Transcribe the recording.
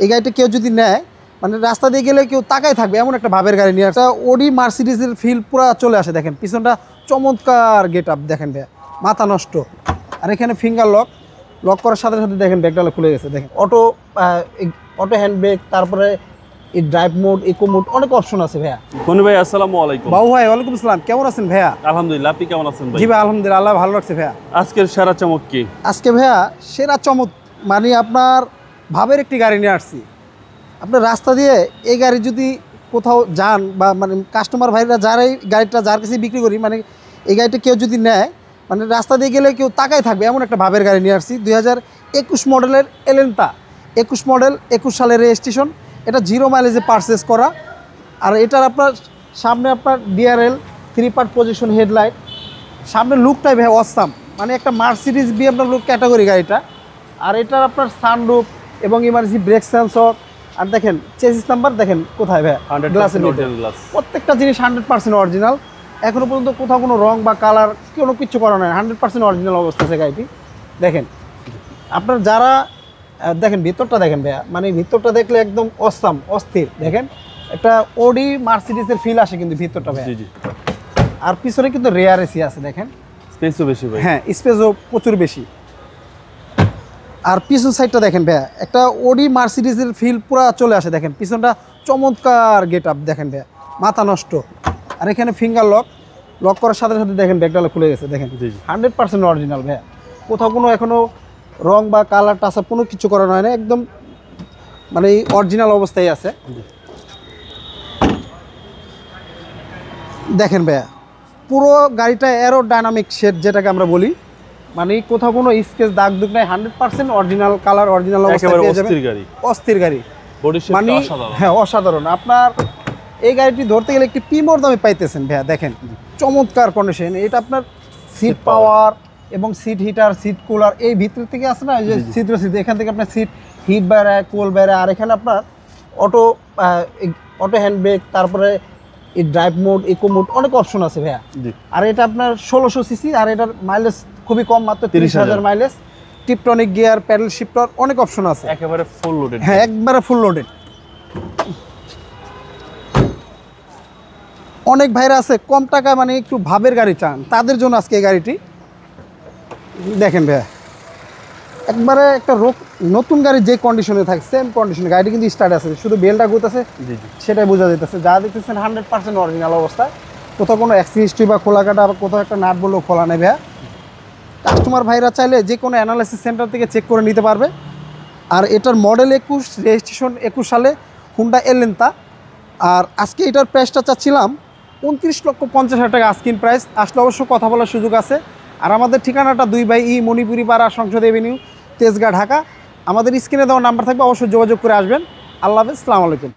এই গাড়িটা কেউ যদি নেয় মানে রাস্তা দিয়ে গেলে কেউ তাকাই থাকবে এমন একটা ভাবের গাড়ি নিয়ে একটা ওডি মার্সিডিজের ফিল পুরো চলে আসে। দেখেন পিছনটা চমৎকার গেট আপ, দেখেন ভাইয়া মাথা নষ্ট। আর এখানে ফিঙ্গার লক করার সাথে সাথে দেখেন ব্যাকডালা খুলে গেছে। দেখেন অটো হ্যান্ড ব্রেক, তারপরে এই ড্রাইভ মোড, ইকো মোড, অনেক অপশন আছে ভাইয়া। মনি ভাই আসসালামু আলাইকুম। বাবু ভাই ওয়ালাইকুম আসসালাম, কেমন আছেন ভাইয়া? আলহামদুলিল্লাহ, আপনি কেমন আছেন ভাই? জি ভাই আলহামদুলিল্লাহ, আল্লাহ ভালো রাখছে ভাইয়া। আজকের সেরা চমক কি? আজকে ভাইয়া সেরা চমক মানে আপনার ভাবের একটি গাড়ি নিয়ে আসছি। আপনার রাস্তা দিয়ে এই গাড়ি যদি কোথাও যান বা মানে কাস্টমার ভাইরা যার কাছে বিক্রি করি, মানে এই গাড়িটা কেউ যদি নেয় মানে রাস্তা দিয়ে গেলে কেউ তাকাই থাকবে এমন একটা ভাবের গাড়ি নিয়ে আসছি। 2021 মডেলের এলেন্তা, 21 মডেল, 21 সালের রেজিস্ট্রেশন। এটা 0 মাইলেজে পারচেস করা। আর এটার আপনার সামনে আপনার ডিআরএল 3 পার্ট পজিশন হেডলাইট, সামনে লুকটাই ভাই অসাম, মানে একটা মার্সিডিজ বিএমডব্লিউ লুক ক্যাটাগরি গাড়িটা। আর এটার আপনার সানরুফ এবং ইমার্জেন্সি ব্রেক সেন্সর। আর দেখেন চেসিস নাম্বার দেখেন কোথায় ভাই, গ্লাসের মধ্যে প্রত্যেকটা জিনিস 100% অরিজিনাল। এখনো পর্যন্ত কোথাও কোনো রং বা কালার কোনো কিছু করা নয়, 100% অরিজিনাল অবস্থা আছে গাড়িটি। দেখেন আপনার যারা দেখেন ভিতরটা দেখেন ভাইয়া, মানে ভিতরটা দেখলে একদম অসাম, অস্থির। দেখেন একটা ওডি মার্সিডিজের ফিল আসে কিন্তু ভিতরটা ভাইয়া। আর পিছনে কিন্তু রেয়ার এসি আছে, দেখেন স্পেসও বেশি ভাই। হ্যাঁ স্পেসও প্রচুর বেশি। আর পিছন সাইডটা দেখেন ভাইয়া, একটা ওডি মার্সিডিজের ফিল পুরো চলে আসে। দেখেন পিছনটা চমৎকার গেট আপ, দেখেন ভাইয়া মাথা নষ্ট। আর এখানে ফিঙ্গার লক করার সাথে সাথে দেখেন ব্যাকডালা খুলে গেছে। দেখেন 100% অরিজিনাল ভাইয়া, কোথাও কোনো এখনো রং বা কালার টাচআপ কোনো কিছু করানো হয় না, একদম মানে অরিজিনাল অবস্থায় আছে। দেখেন ভাইয়া পুরো গাড়িটা অ্যারোডাইনামিক শেড যেটাকে আমরা বলি, মানে কোথাও কোনো স্কেচ দাগ দুগ নাই, 100% অরিজিনাল কালার, অরিজিনাল অবস্থায় পেয়ে যাবেন। অস্থির গাড়ি, মানে হ্যাঁ অসাধারণ। আপনার এই গাড়িটি ধরতে গেলে একটি প্রিমিয়াম দামে পাইতেছেন ভাইয়া। দেখেন চমৎকার কন্ডিশন। এটা আপনার সিট পাওয়ার এবং সিট হিটার, সিট কুলার, এই ভিতর থেকে আছে না যে ছিদ্র সিট, এখান থেকে আপনার সিট হিট বেড়ায়, কোল বেড়ায়। আর এখানে আপনার অটো হ্যান্ড ব্রেক, তারপরে এই ড্রাইভ মোড, ইকো মোড, অনেক অপশন আছে ভাইয়া। আর এটা আপনার 1600 সিসি, আর এটার মাইলেজ খুবই কম, মাত্র 30,000 mileage. Tiptronic gear, pedal shifter, অনেক অপশন আছে। একেবারে ফুল লোডেড। হ্যাঁ একবারে ফুল লোডেড। অনেক ভাইরা আছে কম টাকায় মানে একটু ভাবের গাড়ি চান, তাদের জন্য আজকে এই গাড়িটি। দেখেন ভাইয়া একবারে একটা নতুন গাড়ি যে কন্ডিশনে থাকে সেম কন্ডিশনে গাড়িটি কিন্তু স্টার্ট আছে, শুধু বেলটা গুতাছে সেটাই বোঝা যেতেছে। যা দেখতেছেন 100% অরিজিনাল অবস্থা, কোথাও কোনো অ্যাক্সিডেন্ট বা খোলা কাটা বা কোথাও একটা নাট বললেও খোলা নেই ভাইয়া। কাস্টমার ভাইরা চাইলে যে কোনো অ্যানালাইসিস সেন্টার থেকে চেক করে নিতে পারবে। আর এটার মডেল 21, রেজিস্ট্রেশন 21 সালে, হুন্ডা এলেন্তা। আর আজকে এটার প্রাইসটা চাচ্ছিলাম 29,50,000 টাকা আস্কিং প্রাইস। আসলে অবশ্য কথা বলার সুযোগ আছে। আর আমাদের ঠিকানাটা 2 বাই ই মণিপুরি পাড়া, সংসদ এভিনিউ, তেজগাঁ, ঢাকা। আমাদের স্ক্রিনে দেওয়া নাম্বার থাকবে, অবশ্যই যোগাযোগ করে আসবেন। আল্লাহ হাফেজ, আসসালামু আলাইকুম।